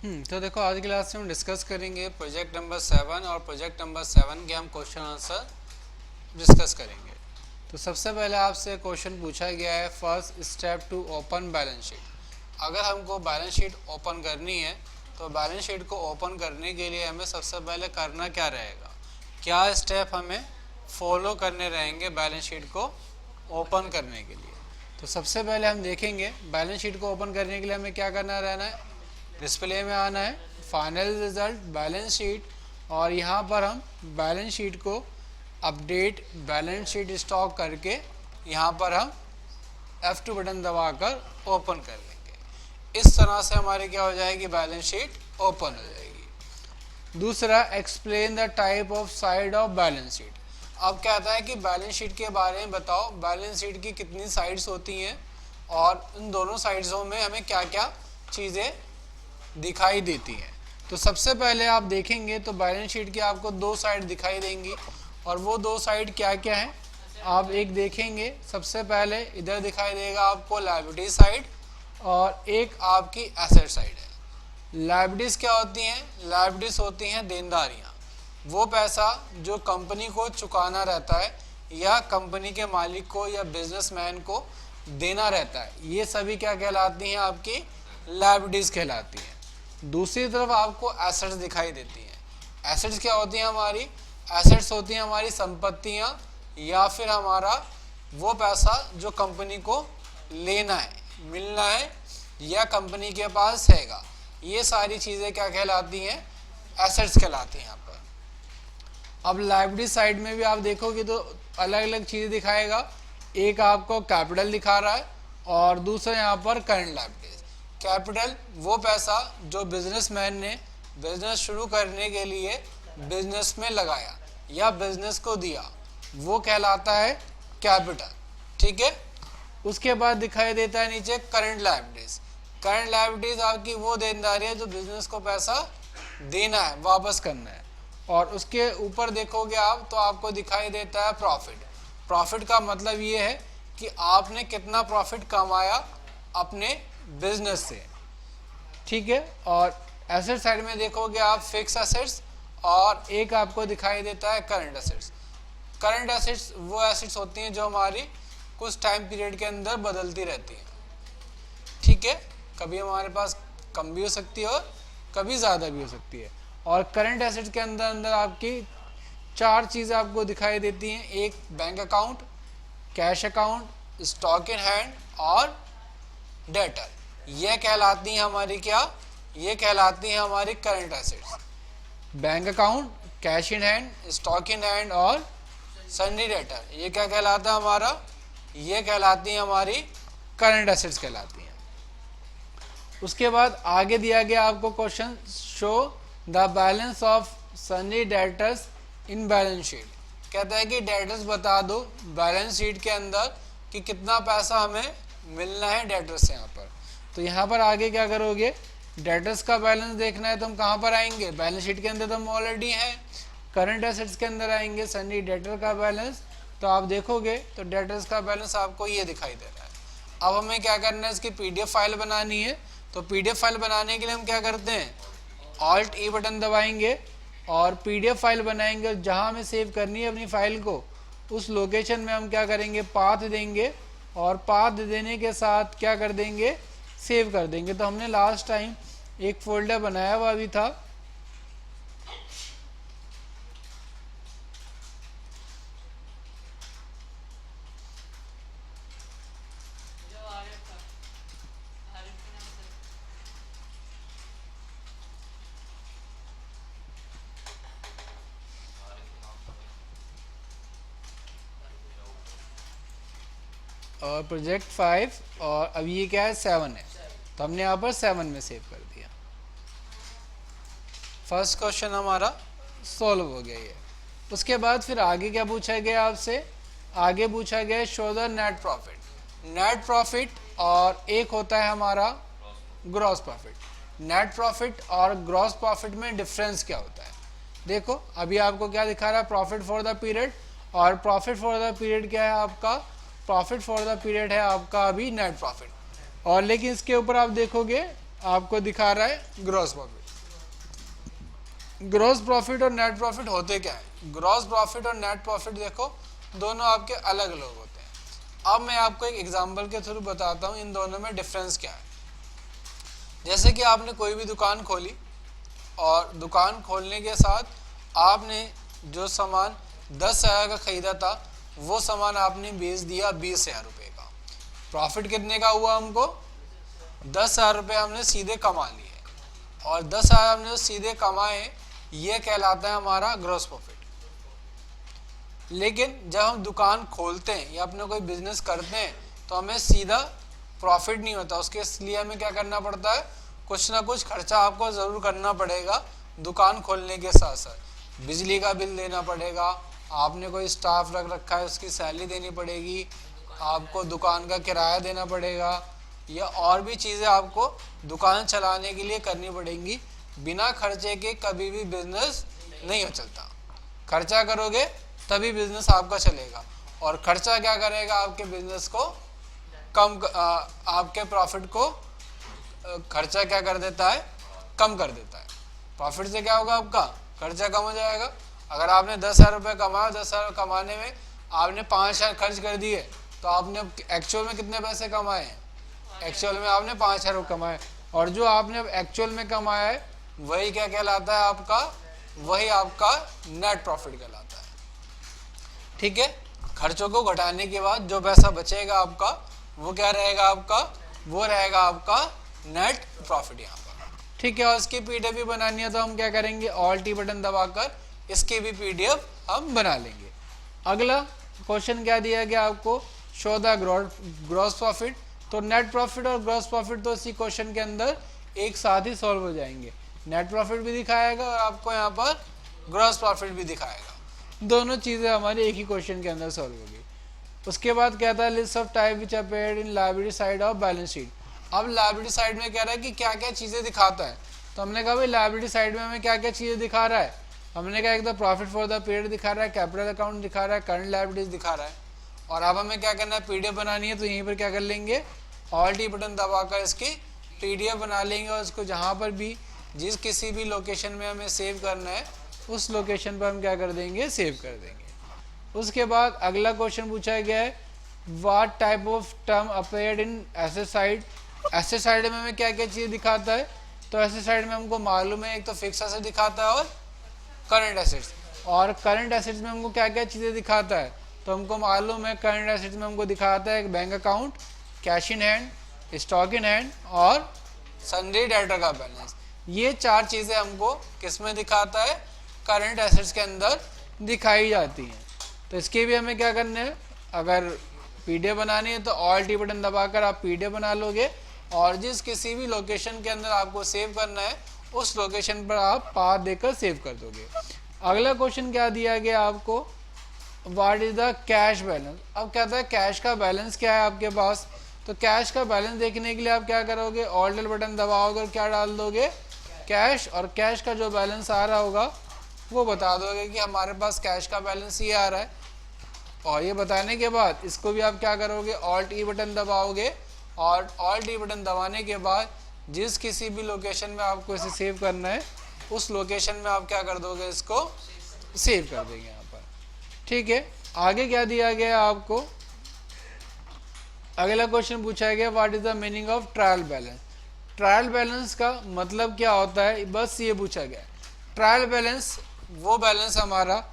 तो देखो आज की क्लास में हम डिस्कस करेंगे प्रोजेक्ट नंबर 7 और प्रोजेक्ट नंबर 7 के हम क्वेश्चन आंसर डिस्कस करेंगे। तो सबसे पहले आपसे क्वेश्चन पूछा गया है, first step to open balance sheet. अगर हमको बैलेंस शीट ओपन करनी है तो बैलेंस शीट को ओपन करने के लिए हमें सबसे पहले करना क्या रहेगा, क्या स्टेप हमें फॉलो करने रहेंगे बैलेंस शीट को ओपन करने के लिए। तो सबसे पहले हम देखेंगे बैलेंस शीट को ओपन करने के लिए हमें क्या करना रहना है, डिस्प्ले में आना है फाइनल रिजल्ट बैलेंस शीट, और यहाँ पर हम बैलेंस शीट को अपडेट बैलेंस शीट स्टॉक करके यहाँ पर हम F2 बटन दबाकर ओपन कर लेंगे। इस तरह से हमारी क्या हो जाएगी, बैलेंस शीट ओपन हो जाएगी। दूसरा, explain the type of side of balance sheet. अब कहता है कि बैलेंस शीट के बारे में बताओ, बैलेंस शीट की कितनी साइड्स होती हैं और उन दोनों साइड्सों में हमें क्या क्या चीज़ें दिखाई देती हैं। तो सबसे पहले आप देखेंगे तो बैलेंस शीट की आपको दो साइड दिखाई देंगी, और वो दो साइड क्या क्या हैं आप एक देखेंगे। सबसे पहले इधर दिखाई देगा आपको लायबिलिटी साइड, और एक आपकी एसेट साइड है। लायबिलिटीज़ क्या होती हैं, लायबिलिटीज़ होती हैं देनदारियाँ, वो पैसा जो कंपनी को चुकाना रहता है या कंपनी के मालिक को या बिजनेसमैन को देना रहता है, ये सभी क्या कहलाती हैं, आपकी लायबिलिटीज़ कहलाती हैं। दूसरी तरफ आपको एसेट्स दिखाई देती हैं। एसेट्स क्या होती हैं हमारी, एसेट्स होती हैं हमारी संपत्तियां या फिर हमारा वो पैसा जो कंपनी को लेना है, मिलना है या कंपनी के पास हैगा, ये सारी चीज़ें क्या कहलाती हैं, एसेट्स कहलाती हैं यहाँ पर। अब लायबिलिटी साइड में भी आप देखोगे तो अलग अलग चीज़ें दिखाएगा, एक आपको कैपिटल दिखा रहा है और दूसरा यहाँ पर करंट लायबिलिटीज। कैपिटल वो पैसा जो बिजनेसमैन ने बिजनेस शुरू करने के लिए बिजनेस में लगाया या बिजनेस को दिया, वो कहलाता है कैपिटल, ठीक है। उसके बाद दिखाई देता है नीचे करंट लायबिलिटीज। करंट लायबिलिटीज आपकी वो देनदारी है जो बिजनेस को पैसा देना है, वापस करना है। और उसके ऊपर देखोगे आप तो आपको दिखाई देता है प्रॉफिट। प्रॉफिट का मतलब ये है कि आपने कितना प्रॉफिट कमाया अपने बिजनेस से, ठीक है। और एसेट साइड में देखोगे आप फिक्स एसेट्स, और एक आपको दिखाई देता है करंट एसेट्स। करंट एसेट्स वो एसेट्स होती हैं जो हमारी कुछ टाइम पीरियड के अंदर बदलती रहती हैं, ठीक है। कभी हमारे पास कम भी हो सकती है और कभी ज़्यादा भी हो सकती है। और करंट एसेट्स के अंदर अंदर आपकी चार चीज़ें आपको दिखाई देती हैं, एक bank account, cash account, stock in hand और डेटर। ये कहलाती हैं हमारी क्या, ये कहलाती हैं हमारी current assets. Bank account, cash in hand, stock in hand और सन्नी डेटर, ये क्या कहलाता है हमारा, ये कहलाती हैं हमारी करंट एसेट्स कहलाती हैं। उसके बाद आगे दिया गया आपको question, show the balance of Sunny debtors in balance sheet. कहता है कि डेटर्स बता दो बैलेंस शीट के अंदर कि कितना पैसा हमें मिलना है डेटर्स से यहाँ पर। तो यहाँ पर आगे क्या करोगे, डेटर्स का बैलेंस देखना है तो हम कहाँ पर आएंगे, बैलेंस शीट के अंदर तो हम ऑलरेडी हैं, करंट एसेट्स के अंदर आएंगे, सन्नी डेटर का बैलेंस। तो आप देखोगे तो डेटर्स का बैलेंस आपको ये दिखाई दे रहा है। अब हमें क्या करना है, इसकी PDF फाइल बनानी है। तो PDF फाइल बनाने के लिए हम क्या करते हैं, Alt E बटन दबाएंगे और PDF फाइल बनाएंगे। जहाँ हमें सेव करनी है अपनी फाइल को, उस लोकेशन में हम क्या करेंगे, पाथ देंगे, और पाथ देने के साथ क्या कर देंगे, सेव कर देंगे। तो हमने लास्ट टाइम एक फोल्डर बनाया हुआ भी था, और प्रोजेक्ट 5, और अभी ये क्या है, 7 है, तो हमने यहाँ पर 7 में सेव कर दिया। फर्स्ट क्वेश्चन हमारा सॉल्व हो गया ये। उसके बाद फिर आगे क्या पूछा गया आपसे, आगे पूछा गया show the net profit. Net profit और एक होता है हमारा ग्रॉस प्रॉफिट। नेट प्रॉफिट और ग्रॉस प्रॉफिट में डिफरेंस क्या होता है, देखो अभी आपको क्या दिखा रहा है, प्रॉफिट फॉर द पीरियड, और प्रॉफिट फॉर द पीरियड क्या है आपका, प्रॉफिट फॉर द पीरियड है आपका अभी नेट प्रॉफिट। और लेकिन इसके ऊपर आप देखोगे आपको दिखा रहा है ग्रॉस प्रॉफिट। ग्रॉस प्रॉफिट और नेट प्रॉफिट होते क्या है? ग्रॉस प्रॉफिट और नेट प्रॉफिट देखो दोनों आपके अलग अलग होते हैं। अब मैं आपको एक एग्जांपल के थ्रू बताता हूँ इन दोनों में डिफरेंस क्या है। जैसे कि आपने कोई भी दुकान खोली और दुकान खोलने के साथ आपने जो सामान 10,000 का खरीदा था वो सामान आपने बेच दिया 20,000 रुपये का। प्रॉफिट कितने का हुआ? हमको 10,000 रुपये हमने सीधे कमा लिए और 10,000 हमने सीधे कमाए, ये कहलाता है हमारा ग्रॉस प्रॉफिट। लेकिन जब हम दुकान खोलते हैं या अपने कोई बिजनेस करते हैं तो हमें सीधा प्रॉफिट नहीं होता, उसके लिए हमें क्या करना पड़ता है? कुछ ना कुछ खर्चा आपको ज़रूर करना पड़ेगा। दुकान खोलने के साथ साथ बिजली का बिल देना पड़ेगा, आपने कोई स्टाफ रख रखा है उसकी सैलरी देनी पड़ेगी, आपको दुकान का किराया देना पड़ेगा, या और भी चीज़ें आपको दुकान चलाने के लिए करनी पड़ेंगी। बिना खर्चे के कभी भी बिजनेस नहीं हो चलता। खर्चा करोगे तभी बिजनेस आपका चलेगा, और खर्चा क्या करेगा? आपके बिजनेस को आपके प्रॉफिट को खर्चा क्या कर देता है? कम कर देता है। प्रॉफिट से क्या होगा? आपका खर्चा कम हो जाएगा। अगर आपने 10,000 रुपये कमाया, 10,000 कमाने में आपने 5,000 खर्च कर दिए तो आपने एक्चुअल में कितने पैसे कमाए हैं? एक्चुअल में आपने 5,000 रुपये कमाए, और जो आपने एक्चुअल में कमाया है वही क्या कहलाता है? आपका वही आपका नेट प्रॉफिट कहलाता है। ठीक है, खर्चों को घटाने के बाद जो पैसा बचेगा आपका वो क्या रहेगा? आपका वो रहेगा आपका नेट प्रॉफिट यहाँ पर। ठीक है, और इसकी पीडीएफ भी बनानी है तो हम क्या करेंगे? ऑल्ट टी बटन दबाकर इसकी भी पीडीएफ हम बना लेंगे। अगला क्वेश्चन क्या दिया गया आपको? Show the gross profit. तो नेट प्रॉफिट और ग्रॉस प्रॉफिट तो इसी क्वेश्चन के अंदर एक साथ ही सॉल्व हो जाएंगे। नेट प्रॉफिट भी दिखाएगा और आपको यहाँ पर ग्रॉस प्रॉफिट भी दिखाएगा। दोनों चीज़ें हमारी एक ही क्वेश्चन के अंदर सॉल्व होगी। उसके बाद कहता है list of type which appeared in liability side of balance sheet. अब लायबिलिटी साइड में कह रहा है कि क्या क्या चीज़ें दिखाता है। तो हमने कहा भाई लायबिलिटी साइड में हमें क्या क्या चीज़ें दिखा रहा है? हमने कहा एक तो प्रॉफिट फॉर द पीरियड दिखा रहा है, कैपिटल अकाउंट दिखा रहा है, करंट लायबिलिटीज दिखा रहा है। और अब हमें क्या करना है? पीडीएफ बनानी है। तो यहीं पर क्या कर लेंगे? ऑल्ट टी बटन दबाकर इसकी पीडीएफ बना लेंगे, और इसको जहाँ पर भी जिस किसी भी लोकेशन में हमें सेव करना है उस लोकेशन पर हम क्या कर देंगे? सेव कर देंगे। उसके बाद अगला क्वेश्चन पूछा गया है what type of term appeared in asset side. Asset side में हमें क्या क्या चीज़ें दिखाता है? तो एसेट साइड में हमको मालूम है एक तो फिक्स एसेट दिखाता है और करंट एसेट्स। और करंट एसेट्स में हमको क्या क्या चीज़ें दिखाता है? तो हमको मालूम है करंट एसेट्स में हमको दिखाता है bank account, cash in hand, stock in hand और सन्ड्री डेटर का बैलेंस। ये चार चीज़ें हमको किस में दिखाता है? करंट एसेट्स के अंदर दिखाई जाती हैं। तो इसके भी हमें क्या करना है? अगर पीडीएफ बनानी है तो ऑल्ट टी बटन दबाकर आप पीडीएफ बना लोगे, और जिस किसी भी लोकेशन के अंदर आपको सेव करना है उस लोकेशन पर आप पाथ देकर सेव कर दोगे। अगला क्वेश्चन क्या दिया गया आपको? What is the cash balance. अब कहता है कैश का बैलेंस क्या है आपके पास। तो कैश का बैलेंस देखने के लिए आप क्या करोगे? ऑल्ट बटन दबाओगे और क्या डाल दोगे? कैश। और कैश का जो बैलेंस आ रहा होगा वो बता दोगे कि हमारे पास कैश का बैलेंस ये आ रहा है। और ये बताने के बाद इसको भी आप क्या करोगे? ऑल्ट ई बटन दबाओगे, और ऑल्ट ई बटन दबाने के बाद जिस किसी भी लोकेशन में आपको इसे सेव करना है उस लोकेशन में आप क्या कर दोगे? इसको सेव कर देंगे यहाँ पर। ठीक है, आगे क्या दिया गया आपको? अगला क्वेश्चन पूछा गया what is the meaning of trial balance. Trial balance का मतलब क्या होता है? बस ये पूछा गया। ट्रायल बैलेंस वो बैलेंस हमारा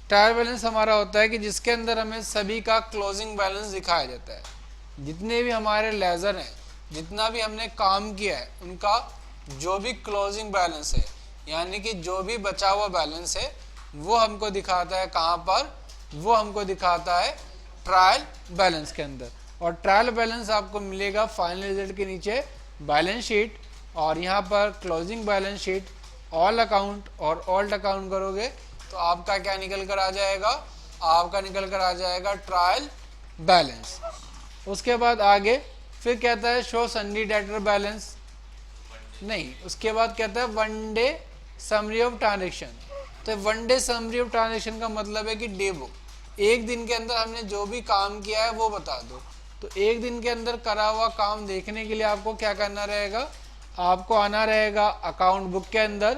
ट्रायल बैलेंस हमारा होता है कि जिसके अंदर हमें सभी का क्लोजिंग बैलेंस दिखाया जाता है। जितने भी हमारे लेजर हैं, जितना भी हमने काम किया है, उनका जो भी क्लोजिंग बैलेंस है, यानी कि जो भी बचा हुआ बैलेंस है, वो हमको दिखाता है कहाँ पर? वो हमको दिखाता है ट्रायल बैलेंस के अंदर। और ट्रायल बैलेंस आपको मिलेगा फाइनल रिजल्ट के नीचे बैलेंस शीट, और यहाँ पर closing balance sheet, all account और ऑल्ट अकाउंट करोगे तो आपका क्या निकल कर आ जाएगा? आपका निकल कर आ जाएगा ट्रायल बैलेंस। उसके बाद आगे फिर कहता है शो सन्ड्री डेटर बैलेंस, नहीं, उसके बाद कहता है one day summary of transaction. तो one day summary of transaction का मतलब है कि डे बुक, एक दिन के अंदर हमने जो भी काम किया है वो बता दो। तो एक दिन के अंदर करा हुआ काम देखने के लिए आपको क्या करना रहेगा? आपको आना रहेगा अकाउंट बुक के अंदर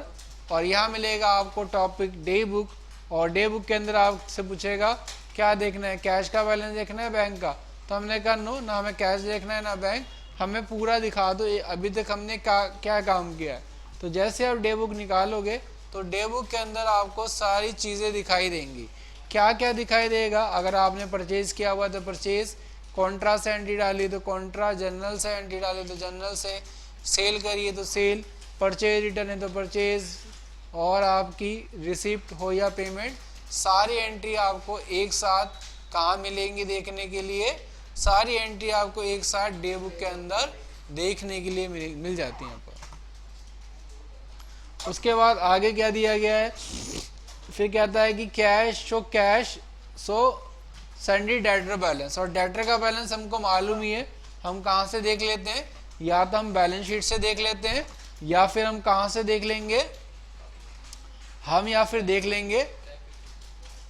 और यहाँ मिलेगा आपको टॉपिक डे बुक, और डे बुक के अंदर आपसे पूछेगा क्या देखना है, कैश का बैलेंस देखना है बैंक का। तो हमने कहा नो, ना हमें कैश देखना है ना बैंक, हमें पूरा दिखा दो अभी तक हमने क्या काम किया है। तो जैसे आप डे बुक निकालोगे तो डे बुक के अंदर आपको सारी चीज़ें दिखाई देंगी। क्या क्या दिखाई देगा, अगर आपने परचेज किया हुआ तो परचेज, कॉन्ट्रा से एंट्री डाली तो कॉन्ट्रा, जनरल से एंट्री डाली तो जनरल से, सेल करिए तो सेल, परचेज रिटर्न है तो परचेज, और आपकी रिसिप्ट हो या पेमेंट, सारी एंट्री आपको एक साथ कहाँ मिलेंगी देखने के लिए, सारी एंट्री आपको एक साथ डे बुक के अंदर देखने के लिए मिल जाती हैं। उसके बाद आगे क्या दिया गया है, फिर कहता है कि कैश सो सन्डी डेटर बैलेंस, और डेटर का बैलेंस हमको मालूम ही है, हम कहाँ से देख लेते हैं, या तो हम बैलेंस शीट से देख लेते हैं या फिर हम कहाँ से देख लेंगे, या फिर देख लेंगे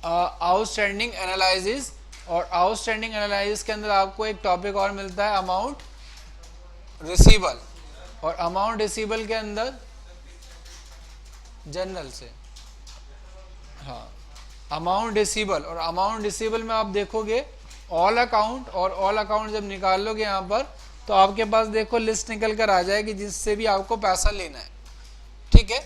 आउटस्टैंडिंग एनालिसिस। और आउटस्टैंडिंग एनालिसिस के अंदर आपको एक टॉपिक और मिलता है अमाउंट रिसीबल, और अमाउंट रिसीबल के अंदर जनरल से, हाँ अमाउंट रिसीबल, और अमाउंट रिसीबल में आप देखोगे ऑल अकाउंट, और ऑल अकाउंट जब निकाल लोगे यहाँ पर तो आपके पास देखो लिस्ट निकल कर आ जाएगी जिससे भी आपको पैसा लेना है। ठीक है,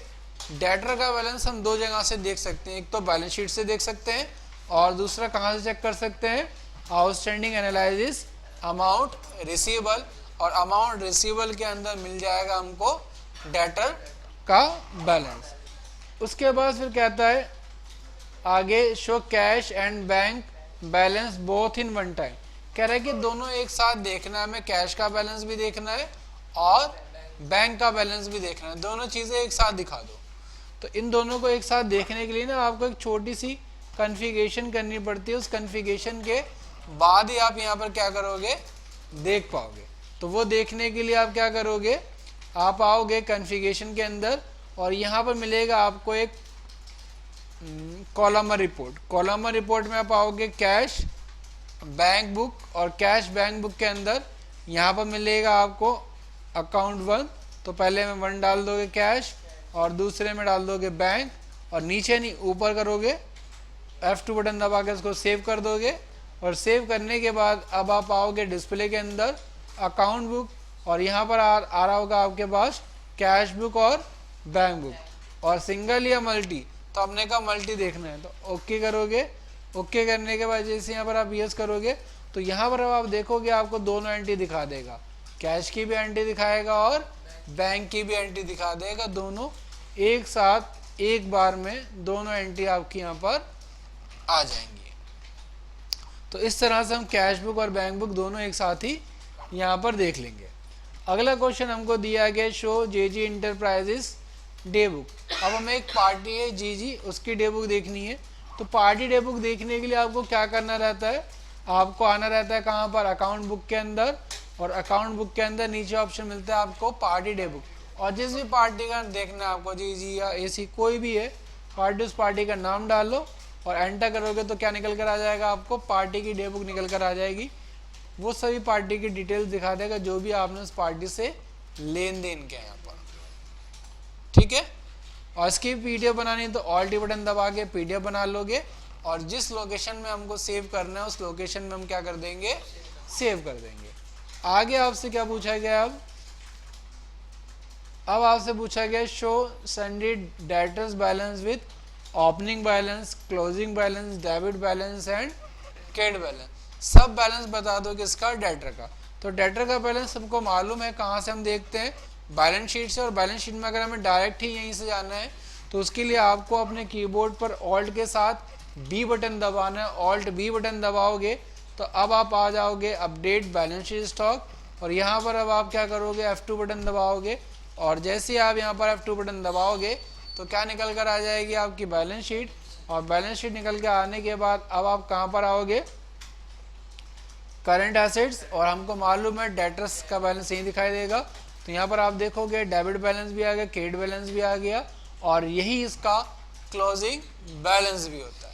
डेटर का बैलेंस हम दो जगह से देख सकते हैं, एक तो बैलेंस शीट से देख सकते हैं और दूसरा कहाँ से चेक कर सकते हैं, आउटस्टैंडिंग एनालिसिस अमाउंट रिसीबल, और अमाउंट रिसीबल के अंदर मिल जाएगा हमको डेटर का बैलेंस। उसके बाद फिर कहता है आगे show cash and bank balance both in one time, कह रहा है कि दोनों एक साथ देखना है, हमें कैश का बैलेंस भी देखना है और बैंक का बैलेंस भी देखना है, दोनों चीज़ें एक साथ दिखा दो। तो इन दोनों को एक साथ देखने के लिए ना आपको एक छोटी सी कॉन्फ़िगरेशन करनी पड़ती है, उस कॉन्फ़िगरेशन के बाद ही आप यहाँ पर क्या करोगे, देख पाओगे। तो वो देखने के लिए आप क्या करोगे, आप आओगे कॉन्फ़िगरेशन के अंदर और यहाँ पर मिलेगा आपको एक कॉलमर रिपोर्ट। कॉलमर रिपोर्ट में आप आओगे कैश बैंक बुक, और कैश बैंक बुक के अंदर यहाँ पर मिलेगा आपको अकाउंट 1, तो पहले में 1 डाल दोगे कैश और दूसरे में डाल दोगे बैंक, और नीचे नहीं ऊपर करोगे, F2 बटन दबा के इसको सेव कर दोगे, और सेव करने के बाद अब आप आओगे डिस्प्ले के अंदर अकाउंट बुक, और यहाँ पर आ रहा होगा आपके पास कैश बुक और बैंक बुक, और सिंगल या मल्टी, तो हमने कहा मल्टी देखना है तो ओके करोगे। ओके करने के बाद जैसे यहाँ पर आप यस करोगे तो यहाँ पर अब आप देखोगे आपको दोनों एंट्री दिखा देगा, कैश की भी एंट्री दिखाएगा और बैंक की भी एंट्री दिखा देगा, दोनों एक साथ एक बार में दोनों एंट्री आपकी यहाँ पर आ जाएंगी। तो इस तरह से हम कैश बुक और बैंक बुक दोनों एक साथ ही यहाँ पर देख लेंगे। अगला क्वेश्चन हमको दिया गया शो जेजी इंटरप्राइजेस डे बुक। अब हमें एक पार्टी है जीजी, उसकी डे बुक देखनी है। तो पार्टी डे बुक देखने के लिए आपको क्या करना रहता है, आपको आना रहता है कहाँ पर, अकाउंट बुक के अंदर, और अकाउंट बुक के अंदर नीचे ऑप्शन मिलता है आपको पार्टी डे बुक, और जिस भी पार्टी का देखना है आपको, जीजी या एसी कोई भी है पार्टी, उस पार्टी का नाम डालो और एंटर करोगे तो क्या निकल कर आ जाएगा, आपको पार्टी की डे बुक निकल कर आ जाएगी। वो सभी पार्टी की डिटेल्स दिखा देगा जो भी आपने उस पार्टी से लेन देन किया यहाँ पर। ठीक है, और इसकी पीडीएफ बनानी है तो ऑल्ट बटन दबा के पीडीएफ बना लोगे, और जिस लोकेशन में हमको सेव करना है उस लोकेशन में हम क्या कर देंगे, सेव कर देंगे। आगे आपसे क्या पूछा गया, अब आपसे पूछा गया show सन्डी debtors balance with opening balance, closing balance, debit balance and credit balance. सब बैलेंस बता दो किसका, डेटर का। तो डेटर का बैलेंस हमको मालूम है, कहाँ से हम देखते हैं, बैलेंस शीट से, और बैलेंस शीट में अगर हमें डायरेक्ट ही यहीं से जाना है तो उसके लिए आपको अपने कीबोर्ड पर ऑल्ट के साथ बी बटन दबाना है। ऑल्ट बी बटन दबाओगे तो अब आप आ जाओगे अपडेट बैलेंस शीट स्टॉक, और यहाँ पर अब आप क्या करोगे, F2 बटन दबाओगे, और जैसे ही आप यहाँ पर F2 बटन दबाओगे तो क्या निकल कर आ जाएगी आपकी बैलेंस शीट, और बैलेंस शीट निकल के आने के बाद अब आप कहाँ पर आओगे, करंट एसेट्स, और हमको मालूम है डेटर्स का बैलेंस यही दिखाई देगा। तो यहाँ पर आप देखोगे डेबिट बैलेंस भी आ गया, क्रेडिट बैलेंस भी आ गया, और यही इसका क्लोजिंग बैलेंस भी होता है।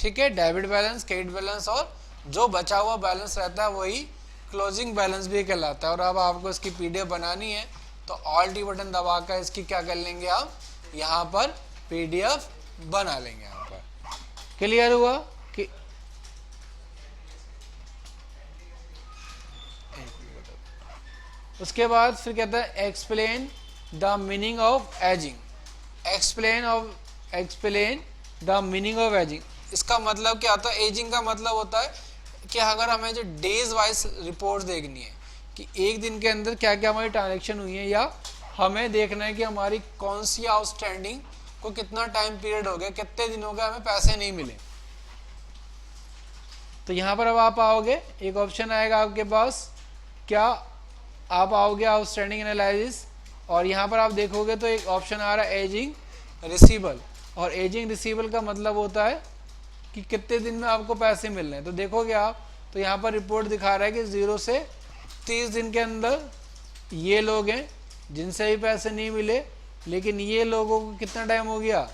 ठीक है, डेबिट बैलेंस, क्रेडिट बैलेंस, और जो बचा हुआ बैलेंस रहता है वही क्लोजिंग बैलेंस भी कहलाता है। और अब आपको इसकी पीडीएफ बनानी है तो ऑल टी बटन दबाकर इसकी क्या कर लेंगे आप, यहाँ पर पीडीएफ बना लेंगे। यहाँ पर क्लियर हुआ कि उसके बाद फिर कहता है explain the meaning of ageing. Explain the meaning of ageing, इसका मतलब क्या होता है? एजिंग का मतलब होता है कि अगर हमें जो डेज वाइज रिपोर्ट देखनी है कि एक दिन के अंदर क्या क्या हमारी ट्रांजेक्शन हुई है, या हमें देखना है कि हमारी कौन सी आउटस्टैंडिंग को कितना टाइम पीरियड हो गया, कितने दिन हो गए हमें पैसे नहीं मिले, तो यहाँ पर अब आप आओगे, एक ऑप्शन आएगा आपके पास, क्या आप आओगे आउटस्टैंडिंग एनालिसिस, और यहाँ पर आप देखोगे तो एक ऑप्शन आ रहा है एजिंग रिसीवेबल। और एजिंग रिसीवेबल का मतलब होता है कि कितने दिन में आपको पैसे मिल रहे हैं। तो देखोगे आप तो यहाँ पर रिपोर्ट दिखा रहा है कि 0 से 30 दिन के अंदर ये लोग हैं जिनसे भी पैसे नहीं मिले, लेकिन ये लोगों को कितना टाइम हो गया,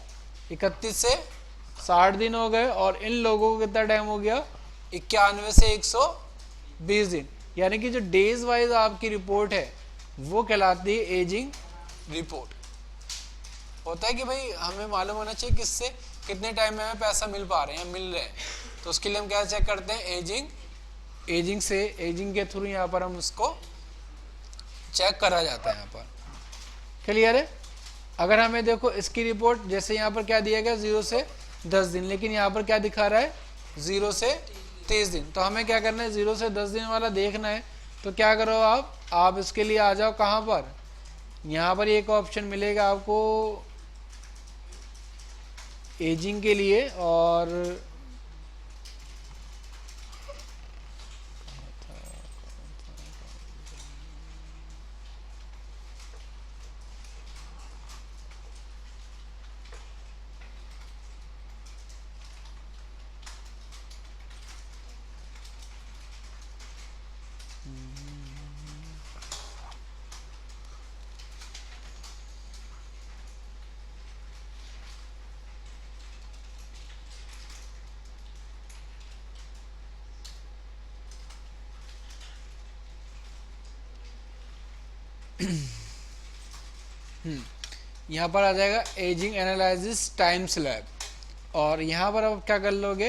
31 से 60 दिन हो गए, और इन लोगों को कितना टाइम हो गया, 91 से 120 दिन। यानी कि जो डेज वाइज आपकी रिपोर्ट है वो कहलाती है एजिंग रिपोर्ट। होता है कि भाई हमें मालूम होना चाहिए किससे कितने टाइम में हमें पैसा मिल पा रहे हैं, मिल रहे हैं, तो उसके लिए हम क्या चेक करते हैं, एजिंग के थ्रू यहाँ पर हम उसको चेक करा जाता है। यहाँ पर क्लियर है? अगर हमें देखो इसकी रिपोर्ट, जैसे यहाँ पर क्या दिया गया 0 से 10 दिन, लेकिन यहाँ पर क्या दिखा रहा है 0 से 30 दिन, तो हमें क्या करना है 0 से 10 दिन वाला देखना है। तो क्या करो आप इसके लिए आ जाओ कहाँ पर, यहाँ पर एक ऑप्शन मिलेगा आपको एजिंग के लिए, और यहाँ पर आ जाएगा एजिंग एनालिसिस टाइम स्लैब। और यहाँ पर आप क्या कर लोगे,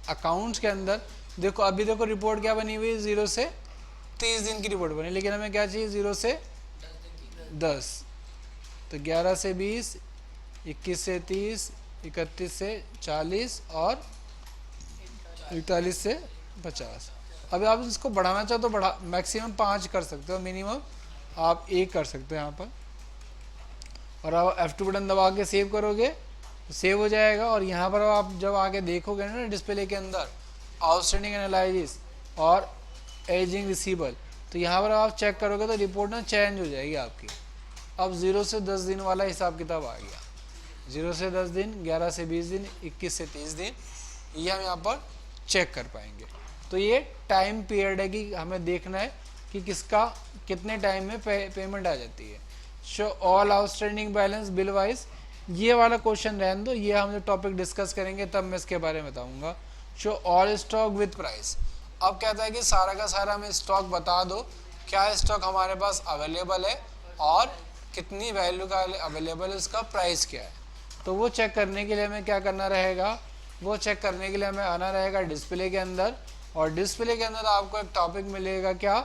अकाउंट्स के अंदर देखो, अभी देखो रिपोर्ट क्या बनी हुई है 0 से 30 दिन की रिपोर्ट बनी, लेकिन हमें क्या चाहिए 0 से 10, तो 11 से 20, 21 से 30, 31 से 40 और 41 से 50। अभी आप इसको बढ़ाना चाहो तो बढ़ा, मैक्सिमम 5 कर सकते हो, मिनिमम आप 1 कर सकते हो यहाँ पर। और आप F2 बटन दबा के सेव करोगे तो सेव हो जाएगा। और यहाँ पर आप जब आके देखोगे ना डिस्प्ले के अंदर आउटस्टैंडिंग एनालिसिस और एजिंग रिसीवेबल, तो यहाँ पर आप चेक करोगे तो रिपोर्ट ना चेंज हो जाएगी आपकी। अब 0 से 10 दिन वाला हिसाब किताब आ गया, 0 से 10 दिन, 11 से 20 दिन, 21 से 30 दिन, ये हम यहाँ पर चेक कर पाएंगे। तो ये टाइम पीरियड है कि हमें देखना है कि किसका कितने टाइम में पेमेंट आ जाती है। Show all outstanding balance bill wise, ये वाला क्वेश्चन रहने दो, ये हम जब टॉपिक डिस्कस करेंगे तब मैं इसके बारे में बताऊंगा। Show all stock with price, अब कहता है कि सारा का सारा हमें स्टॉक बता दो, क्या स्टॉक हमारे पास अवेलेबल है और कितनी वैल्यू का अवेलेबल है, इसका प्राइस क्या है। तो वो चेक करने के लिए हमें क्या करना रहेगा, वो चेक करने के लिए हमें आना रहेगा डिस्प्ले के अंदर, और डिस्प्ले के अंदर आपको एक टॉपिक मिलेगा क्या,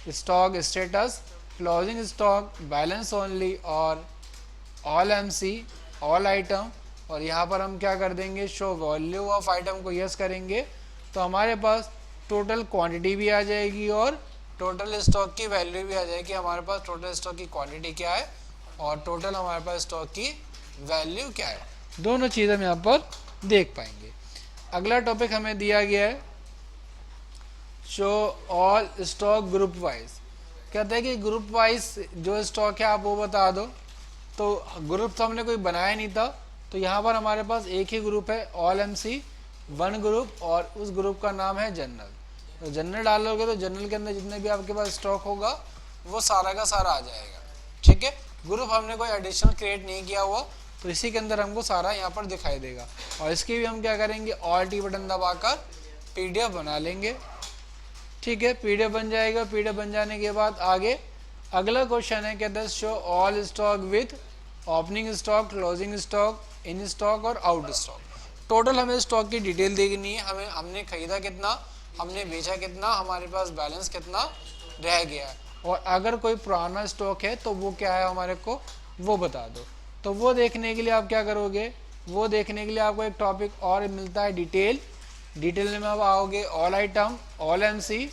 stock status, closing stock, balance only और ऑल एमसी, ऑल आइटम। और यहाँ पर हम क्या कर देंगे, शो वैल्यू ऑफ आइटम को यस करेंगे तो हमारे पास टोटल क्वांटिटी भी आ जाएगी और टोटल स्टॉक की वैल्यू भी आ जाएगी। हमारे पास टोटल स्टॉक की क्वांटिटी क्या है और टोटल हमारे पास स्टॉक की वैल्यू क्या है, दोनों चीज़ हम यहाँ पर देख पाएंगे। अगला टॉपिक हमें दिया गया है show all stock group wise. कहते हैं कि ग्रुप वाइज जो स्टॉक है आप वो बता दो। तो ग्रुप तो हमने कोई बनाया नहीं था, तो यहाँ पर हमारे पास एक ही ग्रुप है ऑल एमसी, वन ग्रुप, और उस ग्रुप का नाम है जनरल। तो जनरल डालोगे तो जनरल के अंदर जितने भी आपके पास स्टॉक होगा वो सारा का सारा आ जाएगा। ठीक है, ग्रुप हमने कोई एडिशनल क्रिएट नहीं किया हुआ, तो इसी के अंदर हमको सारा यहाँ पर दिखाई देगा। और इसकी भी हम क्या करेंगे, ऑल टी बटन दबाकर पीडीएफ बना लेंगे। ठीक है, पीडीएफ बन जाएगा। पीडीएफ बन जाने के बाद आगे अगला क्वेश्चन है, कहता है show all stock with opening stock, closing stock, in stock और आउट स्टॉक। टोटल हमें स्टॉक की डिटेल देखनी है, हमें हमने खरीदा कितना, हमने बेचा कितना, हमारे पास बैलेंस कितना रह गया है, और अगर कोई पुराना स्टॉक है तो वो क्या है हमारे को वो बता दो। तो वो देखने के लिए आप क्या करोगे, वो देखने के लिए आपको एक टॉपिक और मिलता है डिटेल। डिटेल में आप आओगे ऑल आइटम, ऑल एमसी,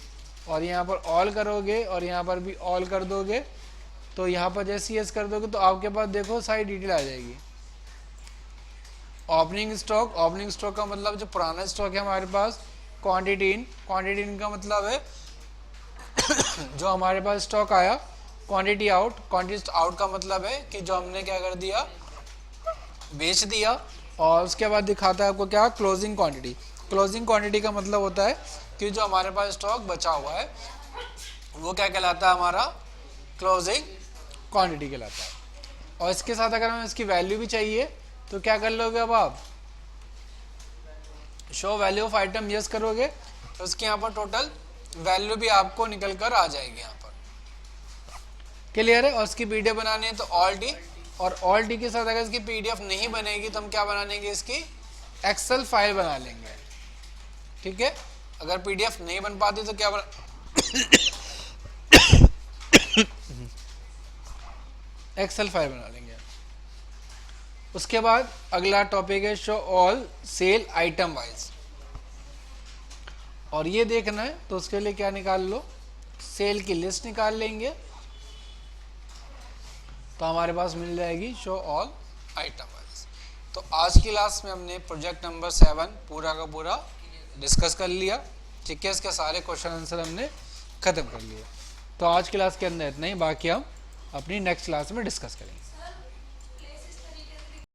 और यहाँ पर ऑल करोगे और यहाँ पर भी ऑल कर दोगे। तो यहाँ पर जैसे यस कर दोगे तो आपके पास देखो सारी डिटेल आ जाएगी। ओपनिंग स्टॉक, ओपनिंग स्टॉक का मतलब जो पुराना स्टॉक है हमारे पास। क्वांटिटी इन, क्वांटिटी इन का मतलब है जो हमारे पास स्टॉक आया। क्वांटिटी आउट, क्वांटिटी आउट का मतलब है कि जो हमने क्या कर दिया, बेच दिया। और उसके बाद दिखाता है आपको क्या, क्लोजिंग क्वांटिटी। क्लोजिंग क्वांटिटी का मतलब होता है कि जो हमारे पास स्टॉक बचा हुआ है वो क्या कहलाता है, हमारा क्लोजिंग क्वांटिटी कहलाता है। और इसके साथ अगर हमें इसकी वैल्यू भी चाहिए तो क्या कर लोगे, अब आप show value of item yes करोगे तो उसके यहाँ पर टोटल वैल्यू भी आपको निकल कर आ जाएगी यहाँ पर। क्लियर है। और इसकी पीडीएफ बनानी है तो ऑल टी, और ऑल टी के साथ अगर इसकी पीडीएफ नहीं बनेगी तो हम क्या बना लेंगे, इसकी एक्सेल फाइल बना लेंगे। ठीक है, अगर पीडीएफ नहीं बन पाती तो क्या बना एक्सेल फाइल बना लेंगे। उसके बाद अगला टॉपिक है show all sale item wise, और ये देखना है तो उसके लिए क्या निकाल लो, सेल की लिस्ट निकाल लेंगे तो हमारे पास मिल जाएगी शो ऑल आइटम वाइज। तो आज की क्लास में हमने प्रोजेक्ट नंबर 7 पूरा का पूरा डिस्कस कर लिया। ठीक है, इसके सारे क्वेश्चन आंसर हमने खत्म कर लिए। तो आज की क्लास के अंदर इतना ही, बाकी हम अपनी नेक्स्ट क्लास में डिस्कस करेंगे।